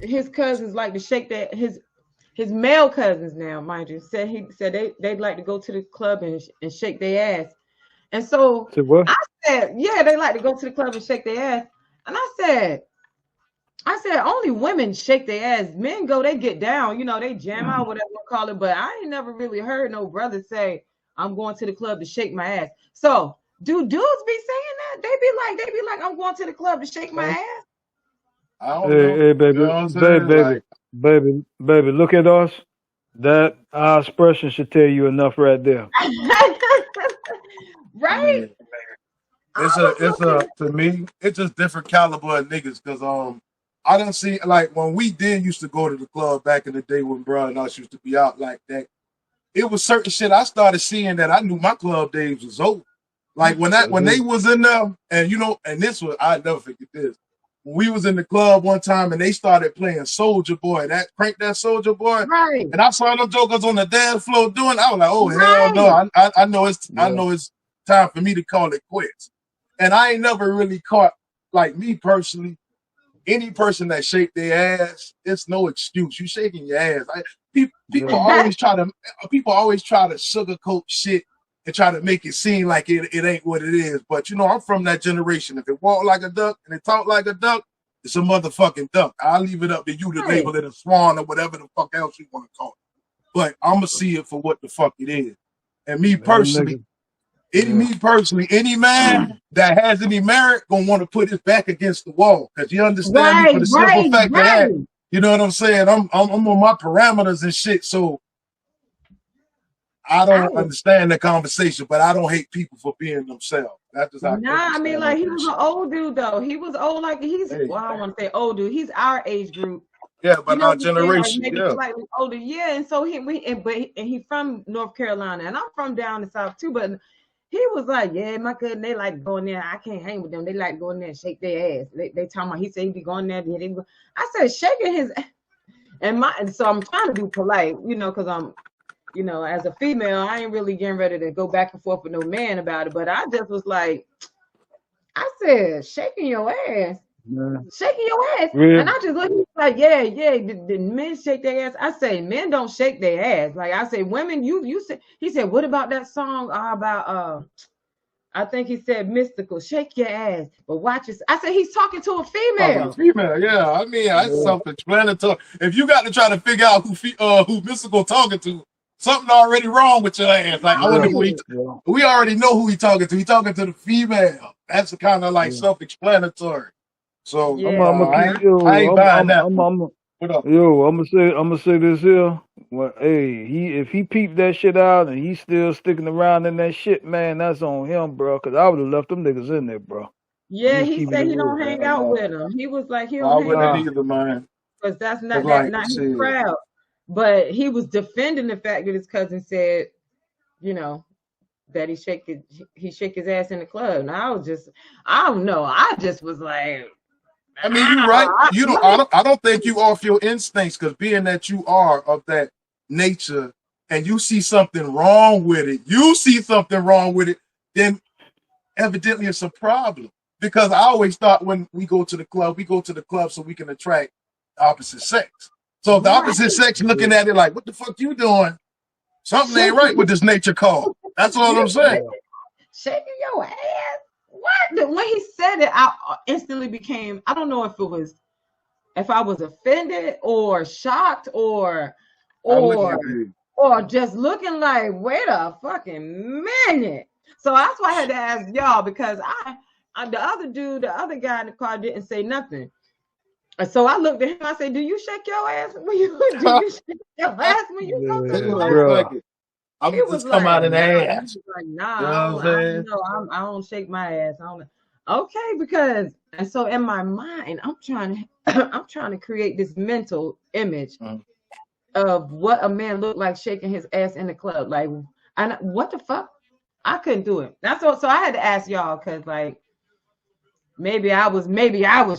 His cousins like to shake that his male cousins now, mind you, said they'd like to go to the club and shake their ass. And so I said, yeah, they like to go to the club and shake their ass. And I said, only women shake their ass. Men go, they get down, they jam out, whatever you call it. But I ain't never really heard no brother say, I'm going to the club to shake my ass. So do dudes be saying that? They be like, I'm going to the club to shake my ass. I don't know. Hey, baby, you know baby, look at us. That our expression should tell you enough right there. Right? To me, it's just different caliber of niggas because I done see like when we used to go to the club back in the day when bro and us used to be out like that. It was certain shit I started seeing that I knew my club days was over. Like when they was in there, and this was I'll never forget this. We was in the club one time and they started playing Soldier Boy. That Soldier Boy. Right. And I saw them jokers on the dance floor doing. I was like, oh hell no! I know it's time for me to call it quits. And I ain't never really caught, like me personally, any person that shake their ass. It's no excuse. You shaking your ass. People always try to sugarcoat shit and try to make it seem like it ain't what it is. But I'm from that generation. If it walk like a duck and it talk like a duck, it's a motherfucking duck. I'll leave it up to you to label it a swan or whatever the fuck else you want to call it. But I'm gonna see it for what the fuck it is. And me personally, any man that has any merit gonna want to put his back against the wall because you understand me for the simple fact that you know what I'm saying. I'm on my parameters and shit, so. I don't understand the conversation, but I don't hate people for being themselves. That's just how I mean, like he was an old dude though. He was old, like I don't want to say old dude. He's our age group. Yeah, but our generation, maybe slightly older. Yeah, and so he from North Carolina, and I'm from down the south too. But he was like, yeah, my cousin, they like going there. I can't hang with them. They like going there and shake their ass. They talking about. He said he be going there. I said shaking his, and so I'm trying to be polite, because I'm. As a female, I ain't really getting ready to go back and forth with no man about it. But I just was like, I said, shaking your ass. Shaking your ass. Really? And I just looked like, yeah, the men shake their ass. I say, men don't shake their ass. Like I say, women, you say, he said, what about that song about, I think he said mystical, shake your ass, but watch it. I said, he's talking to a female. Yeah. I mean, that's self-explanatory. If you got to try to figure out who mystical talking to, something already wrong with your ass. Like, I wonder we already know who he talking to. He talking to the female. That's kind of like self-explanatory. So I ain't buying that. I'm gonna say this here. Well, if he peeped that shit out and he's still sticking around in that shit, man, that's on him, bro. Because I would have left them niggas in there, bro. Yeah, he said he don't hang out with them. He was like, he don't hang out either, man. Because that's not his crowd. But he was defending the fact that his cousin said, that he shake his ass in the club. And I don't know. I just was like, I mean, you're right. I don't think you off your instincts because being that you are of that nature and you see something wrong with it, then evidently it's a problem. Because I always thought when we go to the club so we can attract the opposite sex. So if the opposite sex looking at it like, what the fuck you doing? Something ain't right with this nature call. That's all I'm saying. Shaking your ass? What? When he said it, I instantly became, I don't know if I was offended or shocked or just looking like, wait a fucking minute. So that's why I had to ask y'all because the other guy in the car didn't say nothing. So I looked at him. I said, "Do you shake your ass when you go to the club?" I'm just come out in the ass. Like, nah, I don't shake my ass. Okay, because and so in my mind, I'm trying to I'm trying to create this mental image of what a man looked like shaking his ass in the club. Like, and what the fuck? I couldn't do it. That's all. So I had to ask y'all because like maybe I was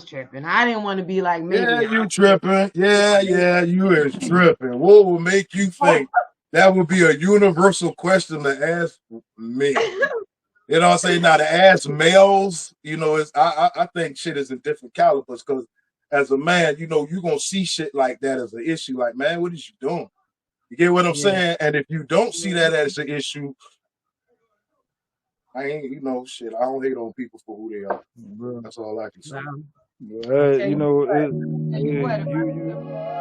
tripping. I didn't want to be like Yeah, maybe you tripping. Yeah, you is tripping. What will make you think that would be a universal question to ask me? You know what I'm saying? Now to ask males, you know, it's I think shit is in different calibers because as a man, you know, you're gonna see shit like that as an issue. Like, man, what is you doing? You get what I'm saying? And if you don't see that as an issue, I ain't, you know, shit. I don't hate on people for who they are. Bro. That's all I can say. You know, Tell you what,